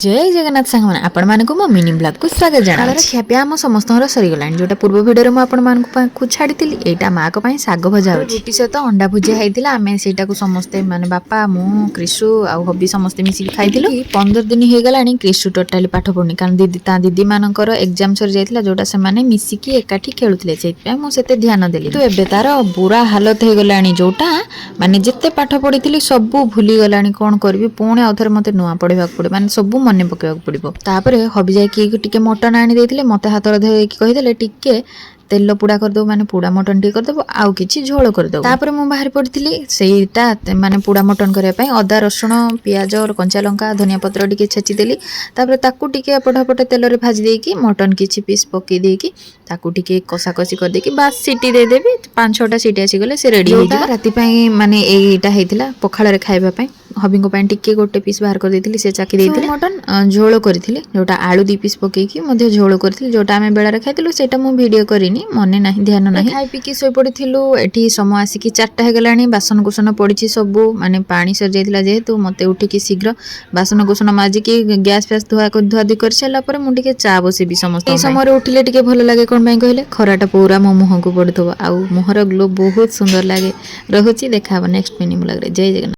जय जगन्नाथ सांग मैंने आपण मानक मो मिनी ब्लॉग को स्वागत जनावे ଖିଆପିଆ ଆମ ସମସ୍ତଙ୍କର ସରିଗଲାଣି ଯୋଉଟା ପୂର୍ବ ଭିଡ଼ିଓରେ ମୁଁ ଆପଣମାନଙ୍କୁ ଛାଡ଼ିଥିଲି ଏଇଟା ମାଆଙ୍କ ପାଇଁ ଶାଗ ଭଜା ହେଉଛି ରୁଟି ସହିତ ଅଣ୍ଡା ଭୁଜିଆ ହେଇଥିଲା ଆମେ ସେଇଟାକୁ ସମସ୍ତେ ମାନେ ବାପା ମୁଁ କ୍ରିଶୁ ଆଉ ହବି ସମସ୍ତେ ମିଶିକି ଖାଇଥିଲୁ 15 ଦିନ ହେଇଗଲାଣି କ୍ରିଶୁ ଟୋଟାଲି ପାଠ ପଢୁନି କାରଣ ତା ଦିଦି ମାନଙ୍କର ଏକ୍ଜାମ ସରି ଯାଇଥିଲା ଯୋଉଟା ସେମାନେ ମିଶିକି ଏକାଠି ଖେଳୁଥିଲେ ସେଇଥିପାଇଁ ମୁଁ ସେତେ ଧ୍ୟାନ ଦେଲି କିନ୍ତୁ ଏବେ ତାର ବୁରା ହାଲତ ହେଇଗଲାଣି ଯୋଉଟା ମାନେ ଯେତେ ପାଠ ପଢିଥିଲି ସବୁ ଭୁଲି ଗଲାଣି କଣ କରିବି ପୁଣି ଆଉଥରେ ମତେ ନୂଆ ପଢିବାକୁ ପଡିବ ମାନେ ସବୁ ମନେ ପକେଇବାକୁ ପଡିବ ତାପରେ ହବି ଯାଇକି ଟିକେ ମଟନ ଆଣି ଦେଇଥିଲେ ମତେ ହାତରେ ଧରିକି କହିଦେଲେ ଟିକେ ତେଲ ପୁଡ଼ା କରିଦେବୁ ମାନେ ପୁଡ଼ା ମଟନ ଟିକେ କରିଦେବୁ ଆଉ କିଛି ଝୋଳ କରିଦେବୁ ତାପରେ ମୁଁ ବାହାରି ପଡ଼ିଥିଲି ସେଇଟା ମାନେ ପୁଡ଼ା ମଟନ କରିବା ପାଇଁ ଅଦା ରସୁଣ ପିଆଜ କଞ୍ଚା ଲଙ୍କା ଧନିଆ ପତ୍ର ଟିକେ ଛେଚିଦେଲି ତାପରେ ତାକୁ ଟିକେ ଏପଟେ ତେଲରେ ଭାଜି ଦେଇକି ମଟନ କିଛି ପିସ୍ ପକେଇ ଦେଇକି ତାକୁ ଟିକେ କଷାକଷି କରିଦେଇକି ବାସ୍ ସିଟି ଦେଇଦେବି 5-6ଟା ସିଟି ଆସିଗଲେ ସେ ରେଡ଼ି ହେଇଯିବ ରାତି ପାଇଁ ମାନେ ଏଇଟା ହେଇଥିଲା ପଖାଳରେ ଖାଇବା ପାଇଁ ହବିଙ୍କ ପାଇଁ ଟିକେ ଗୋଟେ ପିସ୍ ବାହାର କରିଦେଇଥିଲି ସେ ଚାକି ଦେଇଥିଲେ ମଟନ ଝୋଳ କରିଥିଲି ଯୋଉଟା ଆଳୁ 2 ପିସ୍ ପକେଇକି ମଧ୍ୟ ଝୋଳ କରିଥିଲି ଯୋଉଟା ଆମେ ବେଳାରେ ଖାଇଥିଲୁ ସେଇଟା ମୁଁ ଭିଡ଼ିଓ କରିନି ମନେ ନାହିଁ ଧ୍ୟାନ ନାହିଁ ଖାଇ ପିକି ଶୋଇପଡ଼ିଥିଲୁ ଏଠି ସମୟ ଆସିକି 4ଟା ହେଇଗଲାଣି ବାସନକୁସନ ପଡ଼ିଛି ସବୁ ମାନେ ପାଣି ସରିଯାଇଥିଲା ଯେହେତୁ ମୋତେ ଉଠିକି ଶୀଘ୍ର ବାସନକୁସନ ମାଜିକି ଗ୍ୟାସ୍ ଫ୍ୟାସ୍ ଧୁଆଧୁଇ କରିସାରିଲା ପରେ ମୁଁ ଟିକେ ଚା ବସେଇବି ସମସ୍ତେ ଏଇ ସମୟରେ ଉଠିଲେ ଟିକେ ଭଲ ଲାଗେ କ'ଣ ପାଇଁ କହିଲେ ଖରାଟା ପୁରା ମୋ ମୁହଁକୁ ପଡ଼ୁଥିବ ଆଉ ମୁହଁର ଗ୍ଲୋ ବହୁତ ସୁନ୍ଦର ଲାଗେ ରହୁଛି ଦେଖା ହବ ନେକ୍ସଟ ମିନି ବ୍ଲଗରେ ଜୟ ଜଗନ୍ନାଥ।